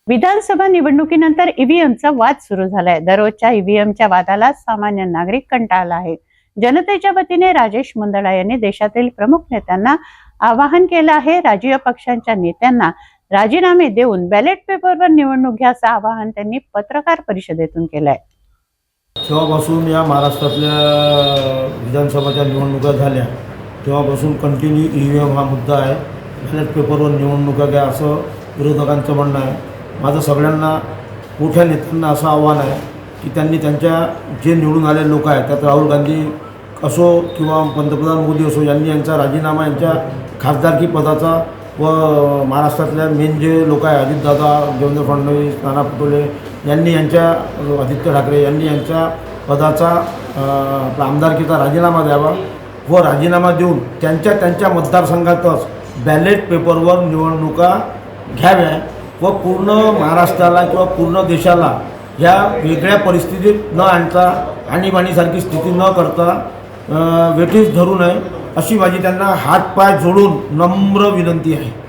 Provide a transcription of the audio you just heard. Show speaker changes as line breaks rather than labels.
विधानसभा निवडणुकीनंतर ईव्हीएमचा वाद सुरू झालाय। दररोजच्या ईव्हीएमच्या वादाला सामान्य नागरिक कंटाळला आहे। जनतेच्या वतीने राजेश मुंदडा यांनी देशातील प्रमुख नेत्यांना आवाहन केलं आहे। राजकीय पक्षांच्या नेत्यांना राजीनामे देऊन बॅलेट पेपरवर निवडणूक घ्या असं आवाहन त्यांनी पत्रकार परिषदेतून केलंय।
जेव्हापासून या महाराष्ट्रातल्या विधानसभाच्या निवडणुका झाल्या तेव्हापासून कंटिन्यू ईव्हीएम हा मुद्दा आहे। बॅलेट पेपरवर निवडणुका घ्या असं विरोधकांचं म्हणणं आहे। माझं सगळ्यांना मोठ्या नेत्यांना असं आव्हान आहे की त्यांनी त्यांच्या जे निवडून आलेले लोक आहेत त्यात राहुल गांधी असो किंवा पंतप्रधान मोदी असो यांनी यांचा राजीनामा यांच्या खासदारकी पदाचा व महाराष्ट्रातल्या मेन जे लोक आहे अजितदादा, देवेंद्र फडणवीस, नाना पटोले यांनी यांच्या आदित्य ठाकरे यांनी यांच्या पदाचा आमदारकीचा राजीनामा द्यावा व राजीनामा देऊन त्यांच्या मतदारसंघातच बॅलेट पेपरवर निवडणुका घ्याव्या व पूर्ण महाराष्ट्राला किंवा पूर्ण देशाला ह्या वेगळ्या परिस्थितीत न आणता आणीबाणीसारखी स्थिती न करता वेठीस धरू नये अशी माझी त्यांना हातपाय जोडून नम्र विनंती आहे।